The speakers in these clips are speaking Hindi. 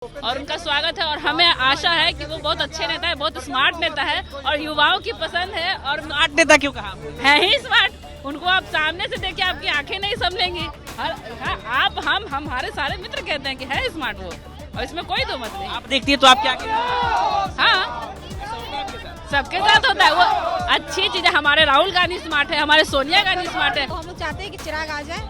और उनका स्वागत है और हमें आशा है कि वो बहुत अच्छे नेता है, बहुत स्मार्ट नेता है और युवाओं की पसंद है। और स्मार्ट नेता क्यों कहा? है ही स्मार्ट, उनको आप सामने से देखिए आपकी आंखें नहीं समझेंगी। आप हम हमारे सारे मित्र कहते हैं कि है स्मार्ट वो, और इसमें कोई दो मत नहीं। आप देखती है तो आप क्या कहते हैं? हाँ, सबके साथ होता है वो। अच्छी चीज है, हमारे राहुल गांधी स्मार्ट है, हमारे सोनिया गांधी स्मार्ट है। तो हम लोग चाहते हैं कि चिराग आ जाए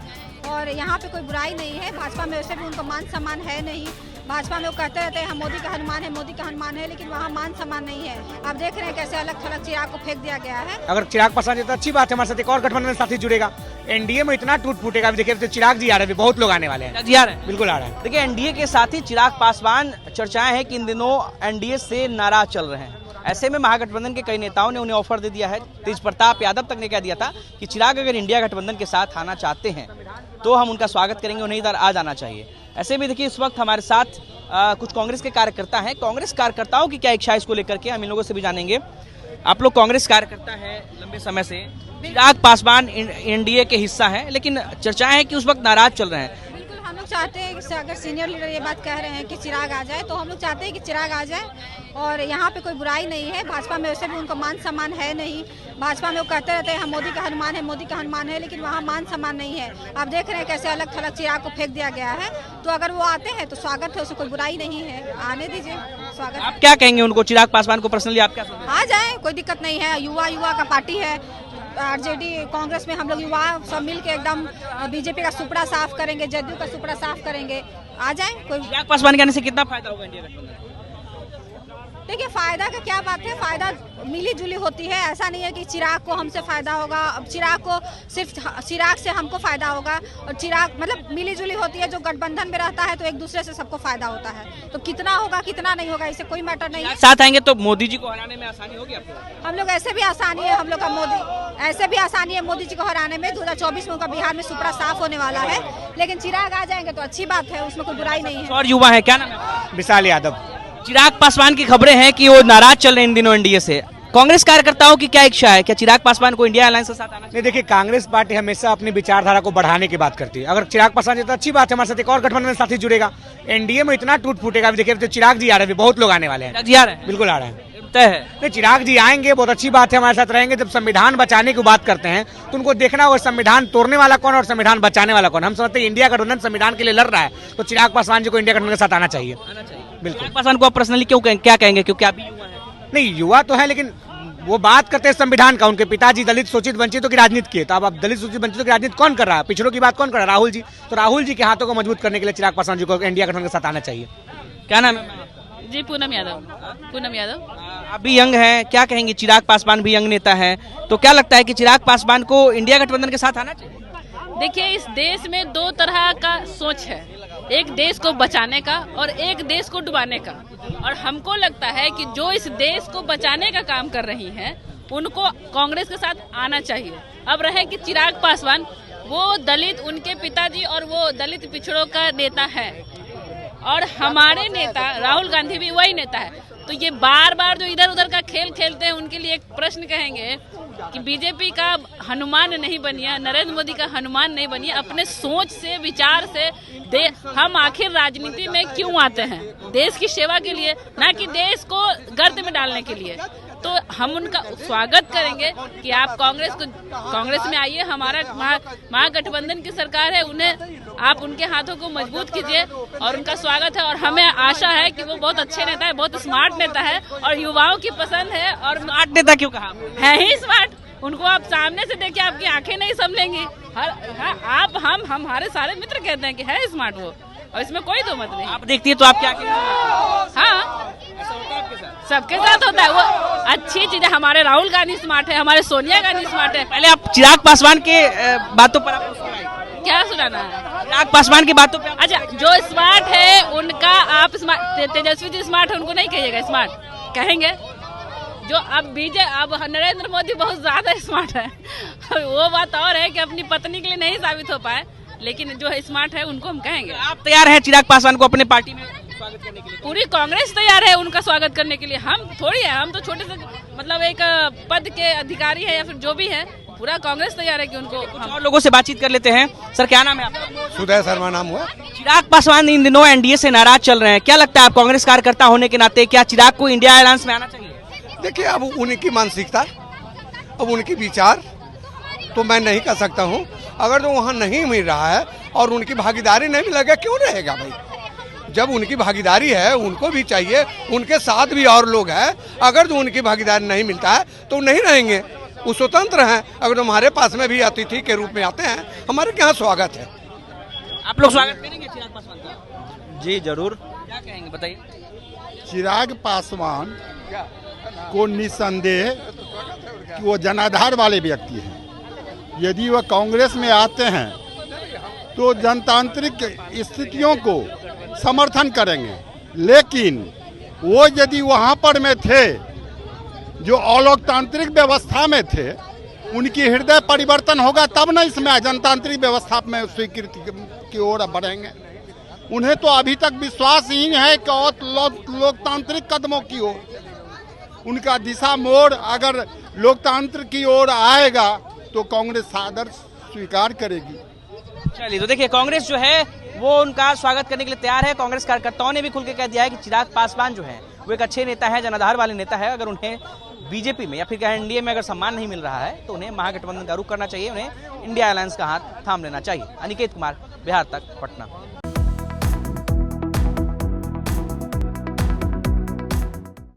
और यहाँ पे कोई बुराई नहीं है। भाजपा में वैसे भी उनको मान सम्मान है नहीं। भाजपा में वो कहते रहते हैं हम मोदी का हनुमान है, मोदी का हनुमान है, लेकिन वहाँ मान सम्मान नहीं है। आप देख रहे हैं कैसे अलग थलग चिराग को फेंक दिया गया है। अगर चिराग पसंद है तो अच्छी बात है, हमारे साथ एक और गठबंधन साथी जुड़ेगा। एनडीए में इतना टूट फूटेगा। अभी देखिए तो चिराग जी आ रहे हैं, बहुत लोग आने वाले हैं। जी आ रहे हैं, बिल्कुल आ रहे हैं। देखिए एनडीए के साथ ही चिराग पासवान, चर्चाएं हैं कि इन दिनों एनडीए से नाराज चल रहे हैं। ऐसे में महागठबंधन के कई नेताओं ने उन्हें ऑफर दे दिया है। तेज प्रताप यादव तक ने कह दिया था कि चिराग अगर इंडिया गठबंधन के साथ आना चाहते हैं तो हम उनका स्वागत करेंगे, उन्हें इधर आ जाना चाहिए। ऐसे में देखिए इस वक्त हमारे साथ कुछ कांग्रेस के कार्यकर्ता हैं। कांग्रेस कार्यकर्ताओं की क्या इच्छा है इसको लेकर के हम इन लोगों से भी जानेंगे। आप लोग कांग्रेस कार्यकर्ता हैं लंबे समय से, चिराग पासवान एनडीए के हिस्सा हैं, लेकिन चर्चाएं हैं कि उस वक्त नाराज चल रहे हैं। बिल्कुल हम लोग चाहते हैं कि अगर सीनियर लीडर ये बात कह रहे हैं कि चिराग आ जाए, तो हम लोग चाहते हैं कि चिराग आ जाए और यहाँ पे कोई बुराई नहीं है। भाजपा में वैसे भी उनको मान सम्मान है नहीं। भाजपा में वो कहते रहते हैं हम मोदी का हनुमान है, मोदी का हनुमान है, लेकिन वहाँ मान सम्मान नहीं है। आप देख रहे हैं कैसे अलग थलग चिराग को फेंक दिया गया है। तो अगर वो आते हैं तो स्वागत है, उसमें कोई बुराई नहीं है, आने दीजिए, स्वागत। आप क्या कहेंगे उनको, चिराग पासवान को पर्सनली आप क्या सोचते हैं? आ जाए, कोई दिक्कत नहीं है। युवा का पार्टी है, आरजेडी कांग्रेस में हम लोग युवा सब मिल के एकदम बीजेपी का सुपड़ा साफ करेंगे, जदयू का सुपड़ा साफ करेंगे। आ जाए कोई। चिराग पासवान के आने से कितना फायदा होगा इंडिया गठबंधन को? देखिए फायदा का क्या बात है, फायदा मिली जुली होती है। ऐसा नहीं है कि चिराग को हमसे फायदा होगा, अब चिराग को सिर्फ चिराग से हमको फायदा होगा। और चिराग मतलब मिली जुली होती है। जो गठबंधन में रहता है तो एक दूसरे से सबको फायदा होता है। तो कितना होगा कितना नहीं होगा इससे कोई मैटर नहीं है। साथ आएंगे तो मोदी जी को हराने में आसानी होगी आपको? हम लोग ऐसे भी आसानी है, हम लोग का मोदी ऐसे भी आसानी है मोदी जी को हराने में। 2024 में उनका बिहार में सुपड़ा साफ होने वाला है, लेकिन चिराग आ जाएंगे तो अच्छी बात है, उसमें कोई बुराई नहीं है। और युवा है, क्या नाम है? विशाल यादव। चिराग पासवान की खबरें हैं कि वो नाराज चल रहे हैं इन दिनों एनडीए से। कांग्रेस कार्यकर्ताओं की क्या इच्छा है, क्या चिराग पासवान को इंडिया अलायंस के साथ आना चाहिए? नहीं, देखिए कांग्रेस पार्टी हमेशा अपनी विचारधारा को बढ़ाने की बात करती है। अगर चिराग पसंद है तो अच्छी बात है, हमारे साथ एक और गठबंधन साथी जुड़ेगा। एनडीए में इतना टूट फूटेगा। अभी देखिए तो चिराग जी आ रहे हैं, बहुत लोग आने वाले हैं। जी आ रहे हैं, बिल्कुल आ रहे हैं। तय है। नहीं, चिराग जी आएंगे, बहुत अच्छी बात है, हमारे साथ रहेंगे। जब संविधान बचाने की बात करते हैं तो उनको देखना होगा संविधान तोड़ने वाला कौन और संविधान बचाने वाला कौन। हम समझते हैं इंडिया गठबंधन संविधान के लिए लड़ रहा है, तो चिराग पासवान जी को इंडिया गठबंधन के साथ आना चाहिए। बिल्कुल। चिराग पासवान को आप पर्सनली क्या कहेंगे, क्योंकि आप भी युवा हैं? नहीं, युवा तो है, लेकिन वो बात करते हैं संविधान का। उनके पिताजी दलित शोषित वंचितों की राजनीति किए, तो अब दलित शोषित वंचितों की राजनीति कौन कर रहा है? पिछड़ों की बात कौन कर रहा है? राहुल जी। तो राहुल जी के हाथों को मजबूत करने के लिए चिराग पासवान जी को इंडिया गठबंधन के साथ आना चाहिए। क्या नाम है? जी पूनम यादव। पूनम यादव। आप भी यंग हैं, क्या कहेंगे? चिराग पासवान भी यंग नेता है, तो क्या लगता है कि चिराग पासवान को इंडिया गठबंधन के साथ आना चाहिए? देखिए इस देश में दो तरह का सोच है, एक देश को बचाने का और एक देश को डुबाने का। और हमको लगता है कि जो इस देश को बचाने का काम कर रही हैं उनको कांग्रेस के साथ आना चाहिए। अब रहे कि चिराग पासवान, वो दलित, उनके पिताजी और वो दलित पिछड़ों का नेता है और हमारे नेता राहुल गांधी भी वही नेता है। तो ये बार बार जो इधर उधर का खेल खेलते हैं उनके लिए एक प्रश्न कहेंगे कि बीजेपी का हनुमान नहीं बनिए, नरेंद्र मोदी का हनुमान नहीं बनिए। अपने सोच से, विचार से हम आखिर राजनीति में क्यों आते हैं? देश की सेवा के लिए, ना कि देश को गर्त में डालने के लिए। तो हम उनका स्वागत करेंगे कि आप कांग्रेस में आइए, हमारा महागठबंधन की सरकार है, उन्हें आप उनके हाथों को मजबूत कीजिए और उनका स्वागत है। और हमें आशा है कि वो बहुत अच्छे नेता है, बहुत स्मार्ट नेता है और युवाओं की पसंद है। और स्मार्ट नेता क्यों कहा? है ही स्मार्ट, उनको आप सामने से देखिए आपकी आंखें नहीं समझेंगी। आप हम हमारे सारे मित्र कहते हैं कि है स्मार्ट वो, और इसमें कोई दो मत नहीं। आप देखती है तो आप क्या कहेंगे? हाँ, सबके साथ होता है वो। अच्छी चीज है, हमारे राहुल गांधी स्मार्ट है, हमारे सोनिया गांधी स्मार्ट है। पहले आप चिराग पासवान के बातों पर आपको सुनाइए। क्या सुनाना है? चिराग पासवान की बातों पे अच्छा, जो स्मार्ट है उनका आप तेजस्वी जी स्मार्ट है, उनको नहीं कहिएगा स्मार्ट, कहेंगे। जो अब अब नरेंद्र मोदी बहुत ज्यादा स्मार्ट है वो बात और है कि अपनी पत्नी के लिए नहीं साबित हो पाए, लेकिन जो स्मार्ट है उनको हम कहेंगे। आप तैयार हैं चिराग पासवान को अपने पार्टी में स्वागत करने के लिए? पूरी कांग्रेस तैयार है उनका स्वागत करने के लिए। हम थोड़ी है, हम तो छोटे से मतलब एक पद के अधिकारी है या फिर जो भी है, पूरा कांग्रेस तैयार है कि उनको कुछ और लोगों से बातचीत कर लेते हैं। सर क्या नाम है आपका? सुदय शर्मा नाम हुआ। चिराग पासवान इन दिनों एनडीए से नाराज चल रहे हैं, क्या लगता है आप कांग्रेस कार्यकर्ता होने के नाते क्या चिराग को इंडिया अलायंस में आना चाहिए? देखिए, अब उनकी मानसिकता, अब उनकी विचार तो मैं नहीं कर सकता हूँ। अगर तो वहाँ नहीं मिल रहा है और उनकी भागीदारी नहीं मिलेगा, क्यों रहेगा भाई? जब उनकी भागीदारी है उनको भी चाहिए, उनके साथ भी और लोग हैं। अगर तो उनकी भागीदारी नहीं मिलता है तो नहीं रहेंगे, वो स्वतंत्र हैं। अगर तो हमारे पास में भी अतिथि के रूप में आते हैं, हमारे यहाँ स्वागत है। आप लोग स्वागत करेंगे चिराग पासवान का? जी जरूर। क्या कहेंगे बताइए। चिराग पासवान को निसंदेह कि वो जनाधार वाले व्यक्ति हैं। यदि वह कांग्रेस में आते हैं तो जनतांत्रिक स्थितियों को समर्थन करेंगे, लेकिन वो यदि वहाँ पर में थे जो अलोकतांत्रिक व्यवस्था में थे, उनकी हृदय परिवर्तन होगा तब न इसमें जनतांत्रिक व्यवस्था में स्वीकृति की ओर बढ़ेंगे। उन्हें तो अभी तक विश्वास ही है कि और लोकतांत्रिक कदमों की ओर उनका दिशा मोड़ अगर लोकतंत्र की ओर आएगा तो कांग्रेस आदर्श स्वीकार करेगी। चलिए, तो देखिए कांग्रेस जो है वो उनका स्वागत करने के लिए तैयार है। कांग्रेस कार्यकर्ताओं ने भी खुल के कह दिया है कि चिराग पासवान जो है वो एक अच्छे नेता है, जनाधार वाले नेता है। अगर उन्हें बीजेपी में या फिर एनडीए में अगर सम्मान नहीं मिल रहा है तो उन्हें महागठबंधन का रुख करना चाहिए, उन्हें इंडिया अलायंस का हाथ थाम लेना चाहिए। अनिकेत कुमार, बिहार तक, पटना।